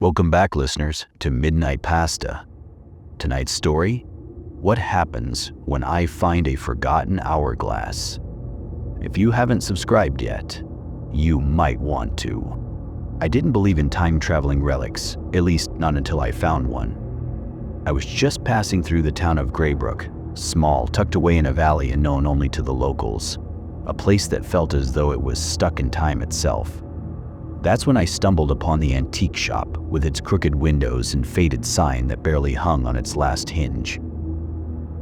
Welcome back, listeners, to Midnight Pasta. Tonight's story: what happens when I find a forgotten hourglass? If you haven't subscribed yet, you might want to. I didn't believe in time-traveling relics, at least not until I found one. I was just passing through the town of Graybrook, small, tucked away in a valley and known only to the locals, a place that felt as though it was stuck in time itself. That's when I stumbled upon the antique shop with its crooked windows and faded sign that barely hung on its last hinge.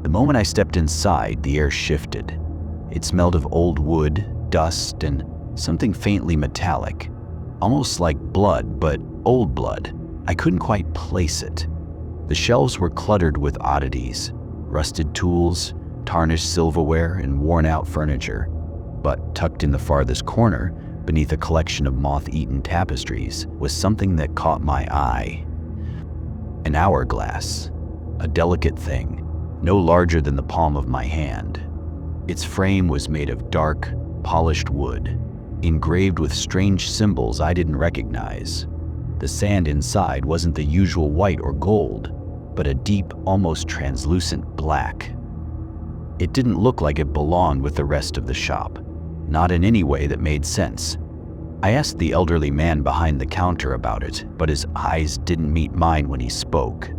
The moment I stepped inside, the air shifted. It smelled of old wood, dust, and something faintly metallic, almost like blood, but old blood. I couldn't quite place it. The shelves were cluttered with oddities, rusted tools, tarnished silverware, and worn-out furniture. But tucked in the farthest corner, beneath a collection of moth-eaten tapestries, was something that caught my eye. An hourglass, a delicate thing, no larger than the palm of my hand. Its frame was made of dark, polished wood, engraved with strange symbols I didn't recognize. The sand inside wasn't the usual white or gold, but a deep, almost translucent black. It didn't look like it belonged with the rest of the shop, not in any way that made sense. I asked the elderly man behind the counter about it, but his eyes didn't meet mine when he spoke.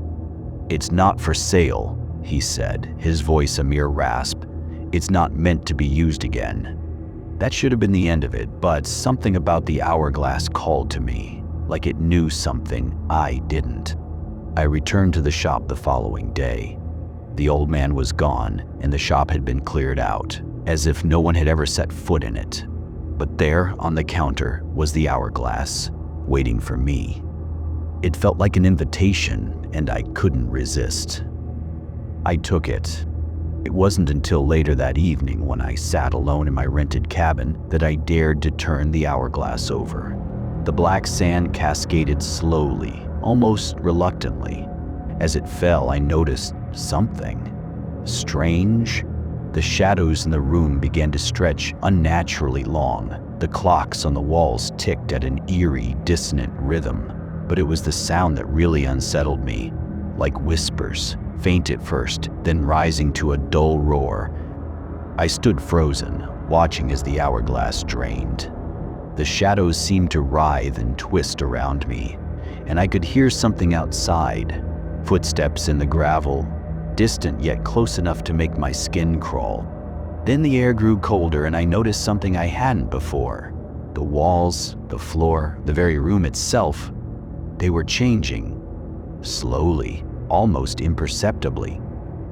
"It's not for sale," he said, his voice a mere rasp. "It's not meant to be used again." That should have been the end of it, but something about the hourglass called to me, like it knew something I didn't. I returned to the shop the following day. The old man was gone, and the shop had been cleared out, as if no one had ever set foot in it. But there, on the counter, was the hourglass, waiting for me. It felt like an invitation, and I couldn't resist. I took it. It wasn't until later that evening, when I sat alone in my rented cabin, that I dared to turn the hourglass over. The black sand cascaded slowly, almost reluctantly. As it fell, I noticed something strange. The shadows in the room began to stretch unnaturally long. The clocks on the walls ticked at an eerie, dissonant rhythm. But it was the sound that really unsettled me, like whispers, faint at first, then rising to a dull roar. I stood frozen, watching as the hourglass drained. The shadows seemed to writhe and twist around me, and I could hear something outside, footsteps in the gravel, distant yet close enough to make my skin crawl. Then the air grew colder, and I noticed something I hadn't before. The walls, the floor, the very room itself, they were changing. Slowly, almost imperceptibly.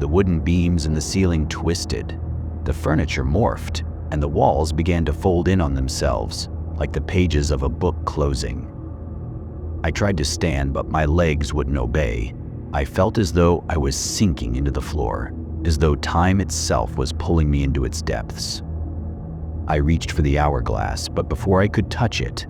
The wooden beams in the ceiling twisted. The furniture morphed, and the walls began to fold in on themselves, like the pages of a book closing. I tried to stand, but my legs wouldn't obey. I felt as though I was sinking into the floor, as though time itself was pulling me into its depths. I reached for the hourglass, but before I could touch it,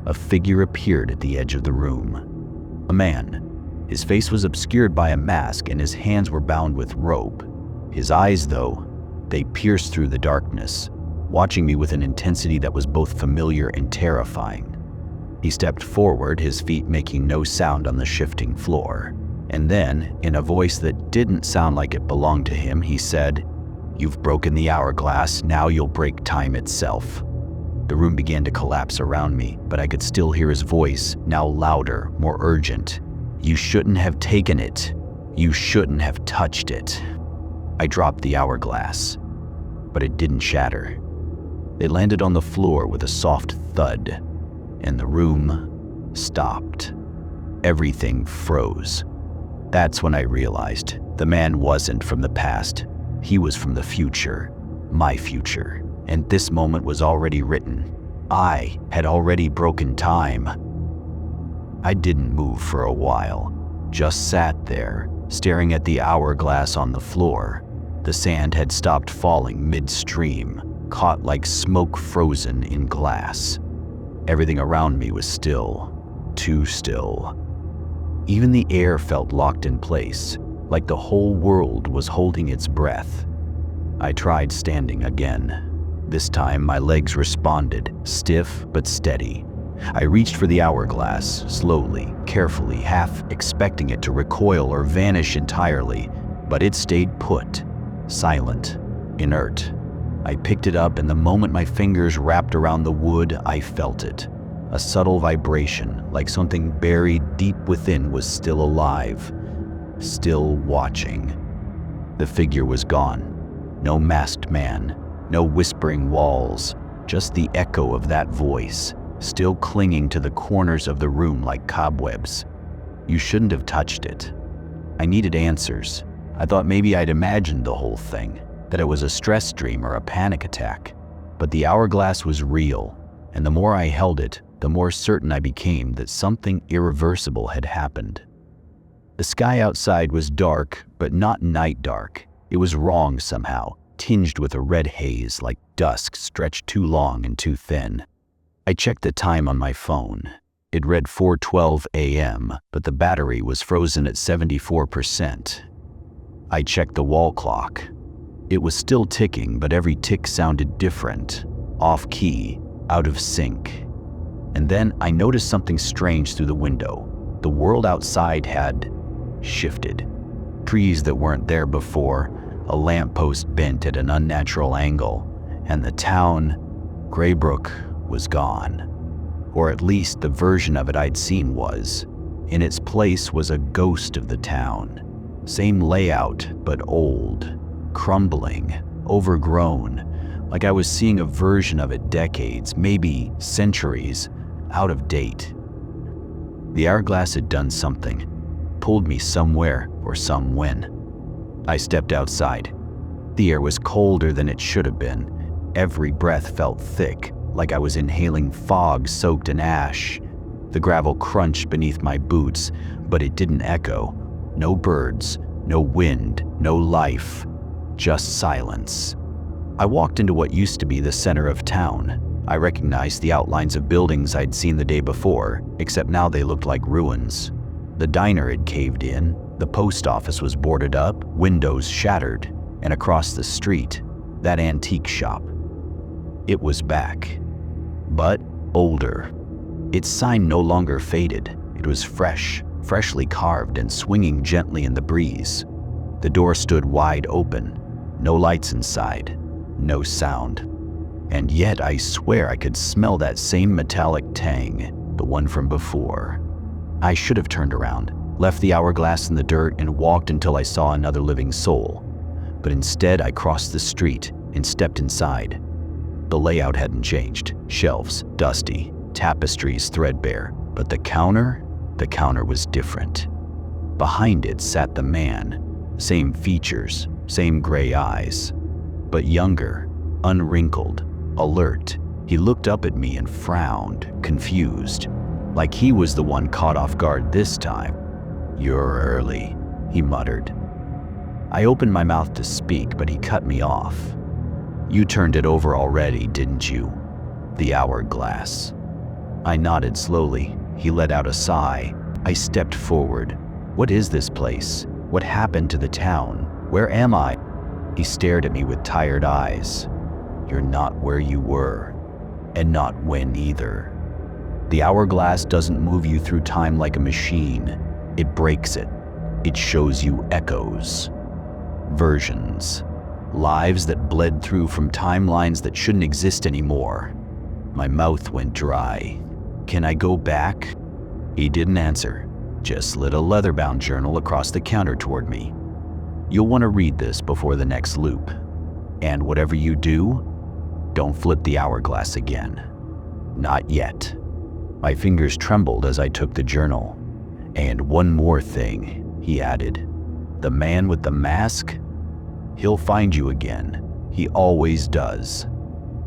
a figure appeared at the edge of the room. A man. His face was obscured by a mask, and his hands were bound with rope. His eyes, though, they pierced through the darkness, watching me with an intensity that was both familiar and terrifying. He stepped forward, his feet making no sound on the shifting floor. And then, in a voice that didn't sound like it belonged to him, he said, "You've broken the hourglass, now you'll break time itself." The room began to collapse around me, but I could still hear his voice, now louder, more urgent. "You shouldn't have taken it. You shouldn't have touched it." I dropped the hourglass, but it didn't shatter. It landed on the floor with a soft thud, and the room stopped. Everything froze. That's when I realized the man wasn't from the past. He was from the future, my future, and this moment was already written. I had already broken time. I didn't move for a while, just sat there, staring at the hourglass on the floor. The sand had stopped falling midstream, caught like smoke frozen in glass. Everything around me was still, too still. Even the air felt locked in place, like the whole world was holding its breath. I tried standing again. This time my legs responded, stiff but steady. I reached for the hourglass, slowly, carefully, half expecting it to recoil or vanish entirely, but it stayed put, silent, inert. I picked it up, and the moment my fingers wrapped around the wood, I felt it. A subtle vibration, like something buried deep within was still alive, still watching. The figure was gone. No masked man, no whispering walls, just the echo of that voice, still clinging to the corners of the room like cobwebs. You shouldn't have touched it. I needed answers. I thought maybe I'd imagined the whole thing, that it was a stress dream or a panic attack. But the hourglass was real, and the more I held it, the more certain I became that something irreversible had happened. The sky outside was dark, but not night dark. It was wrong somehow, tinged with a red haze like dusk stretched too long and too thin. I checked the time on my phone. It read 4:12 a.m., but the battery was frozen at 74%. I checked the wall clock. It was still ticking, but every tick sounded different, off-key, out of sync. And then I noticed something strange through the window. The world outside had shifted. Trees that weren't there before, a lamppost bent at an unnatural angle, and the town, Graybrook, was gone. Or at least the version of it I'd seen was. In its place was a ghost of the town. Same layout, but old, crumbling, overgrown, like I was seeing a version of it decades, maybe centuries, out of date. The hourglass had done something, pulled me somewhere or somewhen. I stepped outside. The air was colder than it should have been. Every breath felt thick, like I was inhaling fog soaked in ash. The gravel crunched beneath my boots, but it didn't echo. No birds, no wind, no life, just silence. I walked into what used to be the center of town. I recognized the outlines of buildings I'd seen the day before, except now they looked like ruins. The diner had caved in, the post office was boarded up, windows shattered, and across the street, that antique shop. It was back, but older. Its sign no longer faded. It was fresh, freshly carved and swinging gently in the breeze. The door stood wide open, no lights inside, no sound. And yet I swear I could smell that same metallic tang, the one from before. I should have turned around, left the hourglass in the dirt, and walked until I saw another living soul. But instead I crossed the street and stepped inside. The layout hadn't changed. Shelves, dusty, tapestries threadbare, but the counter was different. Behind it sat the man, same features, same gray eyes, but younger, unwrinkled, alert. He looked up at me and frowned, confused, like he was the one caught off guard this time. "You're early," he muttered. I opened my mouth to speak, but he cut me off. "You turned it over already, didn't you? The hourglass." I nodded slowly. He let out a sigh. I stepped forward. "What is this place? What happened to the town? Where am I?" He stared at me with tired eyes. "You're not where you were, and not when either. The hourglass doesn't move you through time like a machine. It breaks it. It shows you echoes, versions, lives that bled through from timelines that shouldn't exist anymore." My mouth went dry. "Can I go back?" He didn't answer, just slid a leather-bound journal across the counter toward me. "You'll want to read this before the next loop. And whatever you do, don't flip the hourglass again. Not yet." My fingers trembled as I took the journal. "And one more thing," he added. "The man with the mask? He'll find you again. He always does."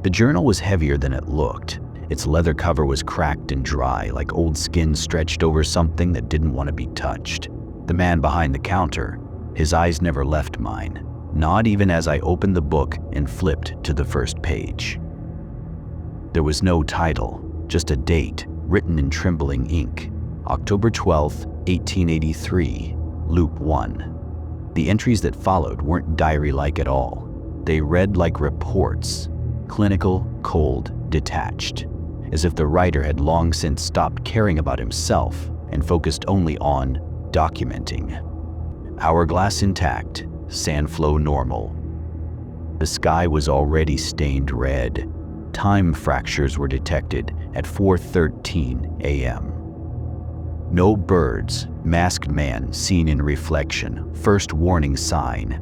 The journal was heavier than it looked. Its leather cover was cracked and dry, like old skin stretched over something that didn't want to be touched. The man behind the counter, his eyes never left mine, not even as I opened the book and flipped to the first page. There was no title, just a date written in trembling ink. October 12th, 1883, Loop 1. The entries that followed weren't diary-like at all. They read like reports, clinical, cold, detached. as if the writer had long since stopped caring about himself and focused only on documenting. Hourglass intact, sand flow normal. The sky was already stained red. Time fractures were detected at 4:13 a.m. No birds, masked man seen in reflection, first warning sign.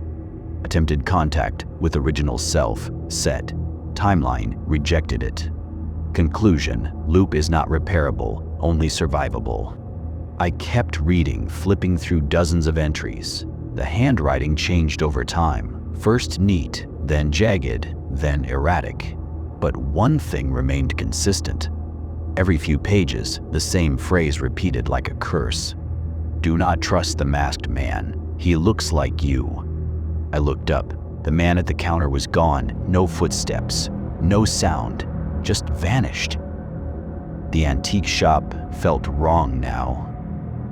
Attempted contact with original self, set. Timeline, rejected it. Conclusion, loop is not repairable, only survivable. I kept reading, flipping through dozens of entries. The handwriting changed over time, first neat, then jagged, then erratic. But one thing remained consistent. Every few pages, the same phrase repeated like a curse. Do not trust the masked man. He looks like you. I looked up. The man at the counter was gone. No footsteps, no sound, just vanished. The antique shop felt wrong now.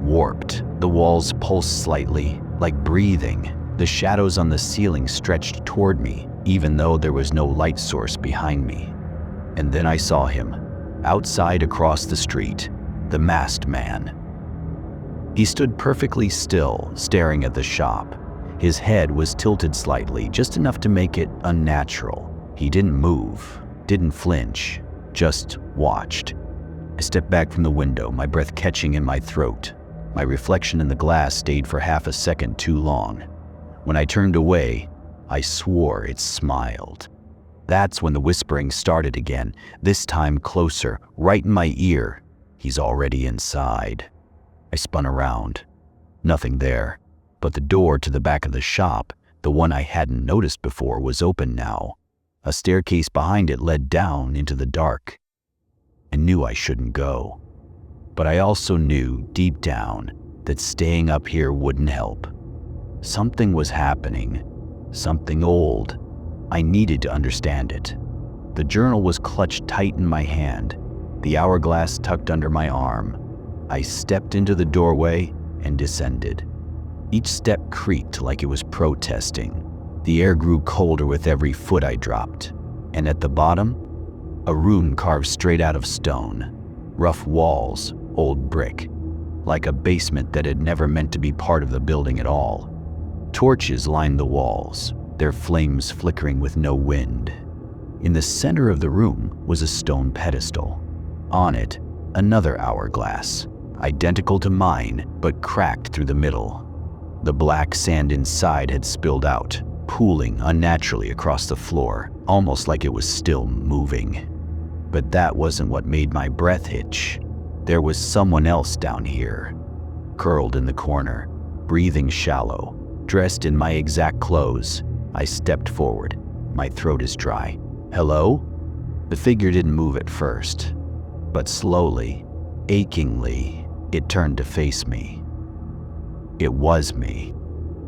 Warped. The walls pulsed slightly, like breathing. The shadows on the ceiling stretched toward me, even though there was no light source behind me. And then I saw him. Outside across the street, the masked man. He stood perfectly still, staring at the shop. His head was tilted slightly, just enough to make it unnatural. He didn't move, didn't flinch, just watched. I stepped back from the window, my breath catching in my throat. My reflection in the glass stayed for half a second too long. When I turned away, I swore it smiled. That's when the whispering started again, this time closer, right in my ear. He's already inside. I spun around. Nothing there, but the door to the back of the shop, the one I hadn't noticed before, was open now. A staircase behind it led down into the dark. I knew I shouldn't go, but I also knew deep down that staying up here wouldn't help. Something was happening, something old. I needed to understand it. The journal was clutched tight in my hand, the hourglass tucked under my arm. I stepped into the doorway and descended. Each step creaked like it was protesting. The air grew colder with every foot I dropped. And at the bottom, a room carved straight out of stone. Rough walls, old brick, like a basement that had never meant to be part of the building at all. Torches lined the walls, their flames flickering with no wind. In the center of the room was a stone pedestal. On it, another hourglass, identical to mine, but cracked through the middle. The black sand inside had spilled out, pooling unnaturally across the floor, almost like it was still moving. But that wasn't what made my breath hitch. There was someone else down here, curled in the corner, breathing shallow, dressed in my exact clothes. I stepped forward. My throat is dry. Hello? The figure didn't move at first, but slowly, achingly, it turned to face me. It was me,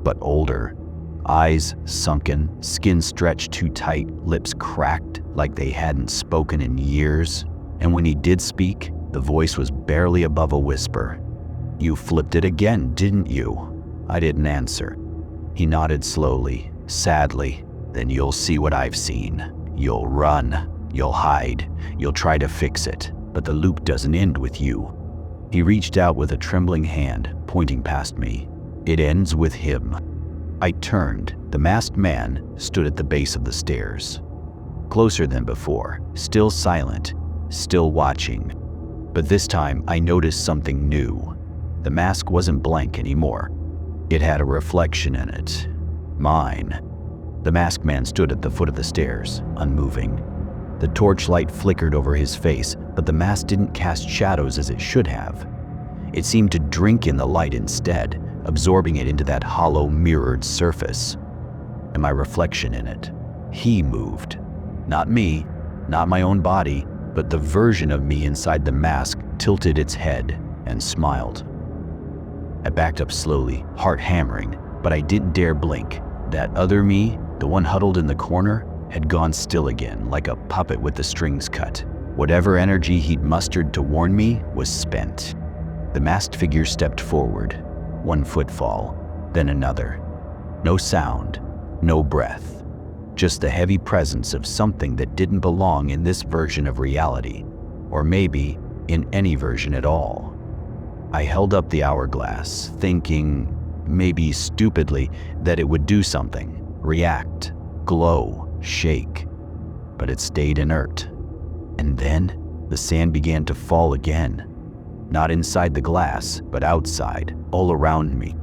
but older. Eyes sunken, skin stretched too tight, lips cracked like they hadn't spoken in years. And when he did speak, the voice was barely above a whisper. You flipped it again, didn't you? I didn't answer. He nodded slowly, sadly. Then you'll see what I've seen. You'll run, you'll hide, you'll try to fix it, but the loop doesn't end with you. He reached out with a trembling hand, pointing past me. It ends with him. I turned. The masked man stood at the base of the stairs. Closer than before, still silent, still watching. But this time I noticed something new. The mask wasn't blank anymore. It had a reflection in it. Mine. The masked man stood at the foot of the stairs, unmoving. The torchlight flickered over his face, but the mask didn't cast shadows as it should have. It seemed to drink in the light instead, absorbing it into that hollow, mirrored surface. And my reflection in it. He moved. Not me, not my own body, but the version of me inside the mask tilted its head and smiled. I backed up slowly, heart hammering, but I didn't dare blink. That other me, the one huddled in the corner, had gone still again, like a puppet with the strings cut. Whatever energy he'd mustered to warn me was spent. The masked figure stepped forward. One footfall, then another. No sound, no breath. Just the heavy presence of something that didn't belong in this version of reality. or maybe in any version at all. I held up the hourglass, thinking, maybe stupidly, that it would do something, react, glow, shake. But it stayed inert. And then the sand began to fall again. Not inside the glass, but outside, all around me.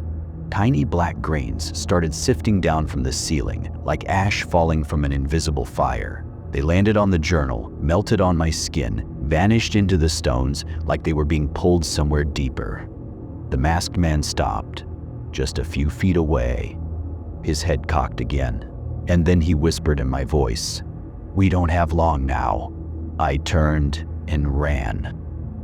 Tiny black grains started sifting down from the ceiling, like ash falling from an invisible fire. They landed on the journal, melted on my skin, vanished into the stones like they were being pulled somewhere deeper. The masked man stopped, just a few feet away. His head cocked again, and then he whispered in my voice, "We don't have long now." I turned and ran.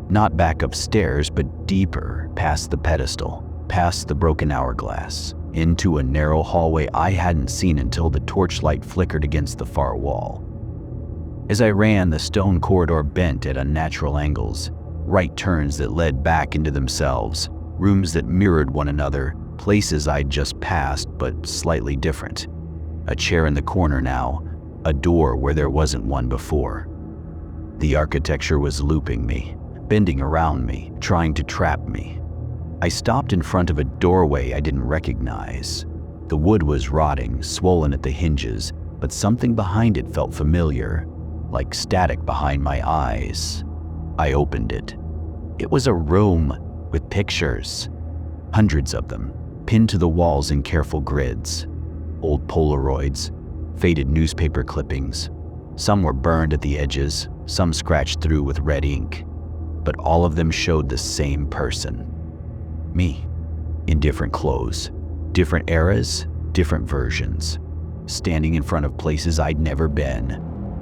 Not back upstairs, but deeper, past the pedestal, past the broken hourglass, into a narrow hallway I hadn't seen until the torchlight flickered against the far wall. As I ran, the stone corridor bent at unnatural angles, right turns that led back into themselves, rooms that mirrored one another, places I'd just passed but slightly different. A chair in the corner now, a door where there wasn't one before. The architecture was looping me, bending around me, trying to trap me. I stopped in front of a doorway I didn't recognize. The wood was rotting, swollen at the hinges, but something behind it felt familiar, like static behind my eyes. I opened it. It was a room with pictures, hundreds of them, pinned to the walls in careful grids. Old Polaroids, faded newspaper clippings. Some were burned at the edges, some scratched through with red ink. But all of them showed the same person. Me, in different clothes, different eras, different versions, standing in front of places I'd never been,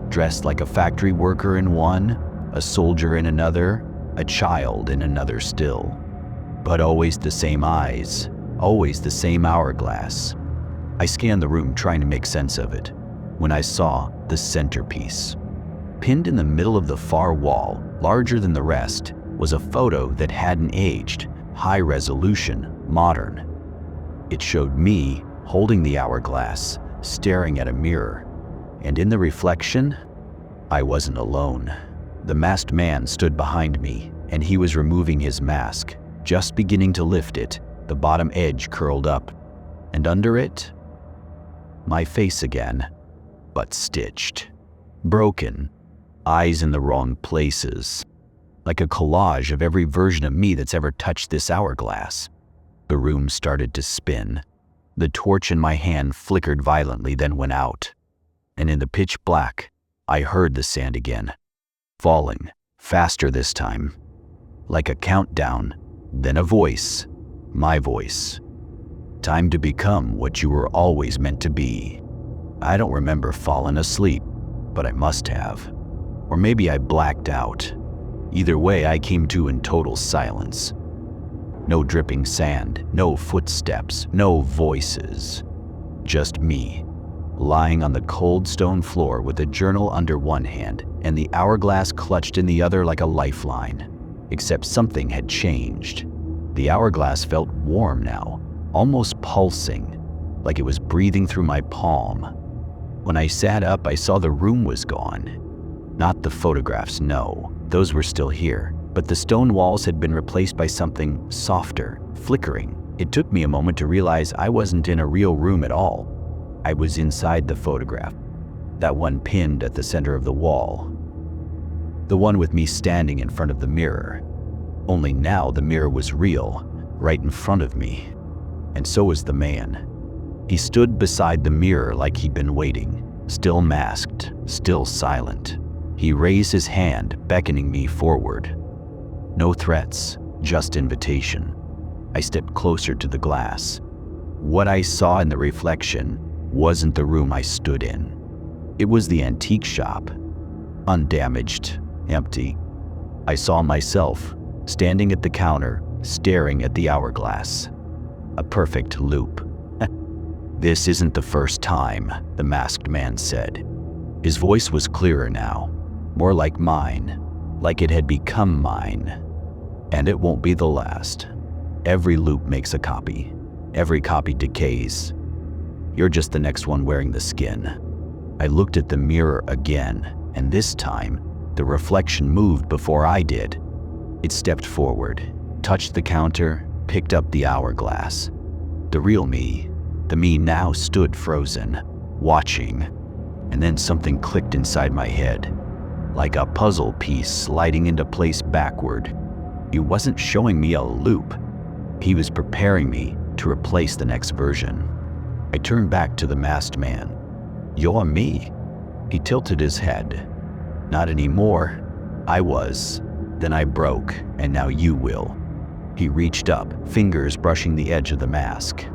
dressed like a factory worker in one, a soldier in another, a child in another still. But always the same eyes, always the same hourglass. I scanned the room trying to make sense of it, when I saw the centerpiece. Pinned in the middle of the far wall, larger than the rest, was a photo that hadn't aged, high resolution, modern. It showed me holding the hourglass, staring at a mirror. And in the reflection, I wasn't alone. The masked man stood behind me, and he was removing his mask, just beginning to lift it, the bottom edge curled up. And under it, my face again, but stitched, broken, eyes in the wrong places, like a collage of every version of me that's ever touched this hourglass. The room started to spin. The torch in my hand flickered violently, then went out. And in the pitch black, I heard the sand again, falling, faster this time, like a countdown, then a voice, my voice. Time to become what you were always meant to be. I don't remember falling asleep, but I must have. Or maybe I blacked out. Either way, I came to in total silence. No dripping sand, no footsteps, no voices. Just me, lying on the cold stone floor with a journal under one hand and the hourglass clutched in the other like a lifeline. Except something had changed. The hourglass felt warm now, almost pulsing, like it was breathing through my palm. When I sat up, I saw the room was gone. Not the photographs, no, those were still here, but the stone walls had been replaced by something softer, flickering. It took me a moment to realize I wasn't in a real room at all. I was inside the photograph, that one pinned at the center of the wall. The one with me standing in front of the mirror. Only now the mirror was real, right in front of me. And so was the man. He stood beside the mirror like he'd been waiting, still masked, still silent. He raised his hand, beckoning me forward. No threats, just invitation. I stepped closer to the glass. What I saw in the reflection wasn't the room I stood in. It was the antique shop, undamaged, empty. I saw myself, standing at the counter, staring at the hourglass. A perfect loop. "This isn't the first time," the masked man said. His voice was clearer now, more like mine, like it had become mine. "And it won't be the last. Every loop makes a copy. Every copy decays. You're just the next one wearing the skin." I looked at the mirror again, and this time, The reflection moved before I did. It stepped forward, touched the counter, picked up the hourglass. The real me, the me now, stood frozen, watching, and then something clicked inside my head, like a puzzle piece sliding into place backward. He wasn't showing me a loop. He was preparing me to replace the next version. I turned back to the masked man. "You're me?" He tilted his head. "Not anymore. I was. Then I broke, and now you will." He reached up, fingers brushing the edge of the mask.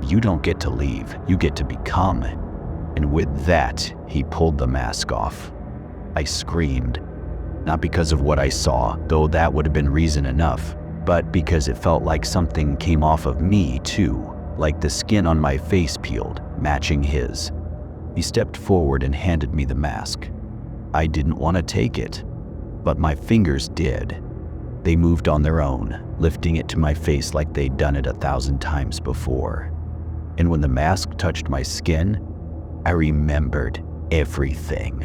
"You don't get to leave, you get to become." And with that, he pulled the mask off. I screamed. Not because of what I saw, though that would have been reason enough, but because it felt like something came off of me too, like the skin on my face peeled, matching his. He stepped forward and handed me the mask. I didn't want to take it, but my fingers did. They moved on their own, lifting it to my face like they'd done it 1,000 times before. And when the mask touched my skin, I remembered everything.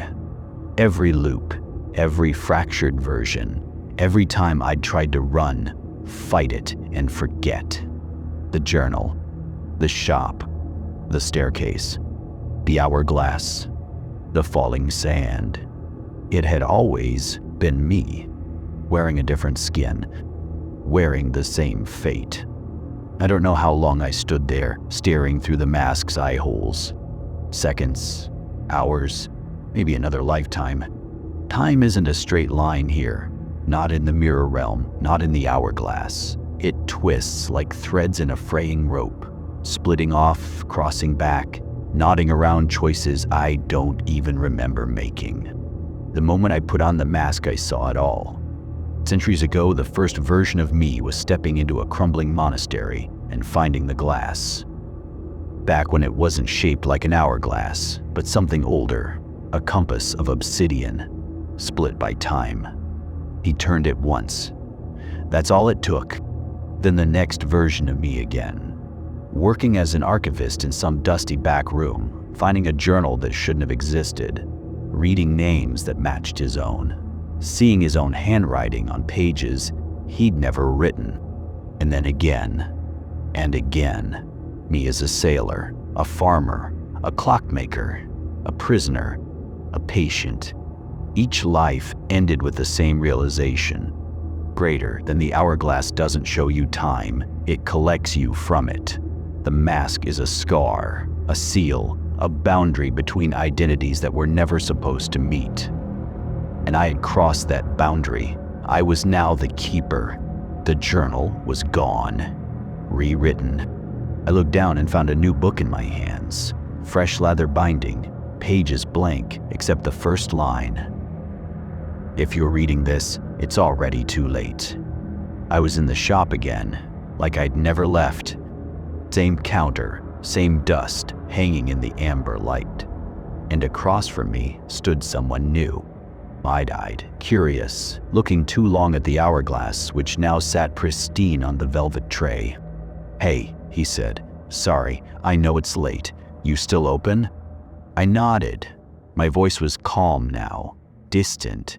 Every loop, every fractured version, every time I'd tried to run, fight it, and forget. The journal, the shop, the staircase, the hourglass, the falling sand. It had always been me, wearing a different skin, wearing the same fate. I don't know how long I stood there, staring through the mask's eye holes. Seconds, hours, maybe another lifetime. Time isn't a straight line here, not in the mirror realm, not in the hourglass. It twists like threads in a fraying rope, splitting off, crossing back, nodding around choices I don't even remember making. The moment I put on the mask, I saw it all. Centuries ago, the first version of me was stepping into a crumbling monastery and finding the glass. Back when it wasn't shaped like an hourglass, but something older, a compass of obsidian, split by time. He turned it once. That's all it took. Then the next version of me again. Working as an archivist in some dusty back room, finding a journal that shouldn't have existed, reading names that matched his own, seeing his own handwriting on pages he'd never written. And then again, and again. Me as a sailor, a farmer, a clockmaker, a prisoner, a patient. Each life ended with the same realization. Greater than the hourglass doesn't show you time, it collects you from it. The mask is a scar, a seal, a boundary between identities that were never supposed to meet. And I had crossed that boundary. I was now the keeper. The journal was gone, rewritten. I looked down and found a new book in my hands. Fresh leather binding, pages blank except the first line. If you're reading this, it's already too late. I was in the shop again, like I'd never left. Same counter, same dust hanging in the amber light. And across from me stood someone new. Wide-eyed, curious, looking too long at the hourglass, which now sat pristine on the velvet tray. "Hey," he said. "Sorry, I know it's late. You still open?" I nodded. My voice was calm now, distant,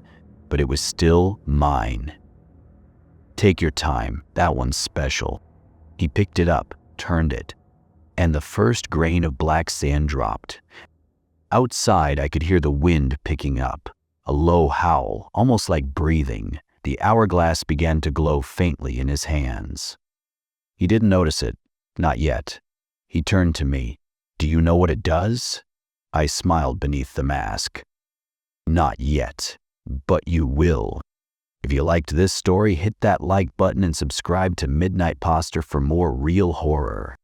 but it was still mine. "Take your time, that one's special." He picked it up, turned it, and the first grain of black sand dropped. Outside, I could hear the wind picking up, a low howl, almost like breathing. The hourglass began to glow faintly in his hands. He didn't notice it, not yet. He turned to me. "Do you know what it does?" I smiled beneath the mask. "Not yet, but you will." If you liked this story, hit that like button and subscribe to Midnight Poster for more real horror.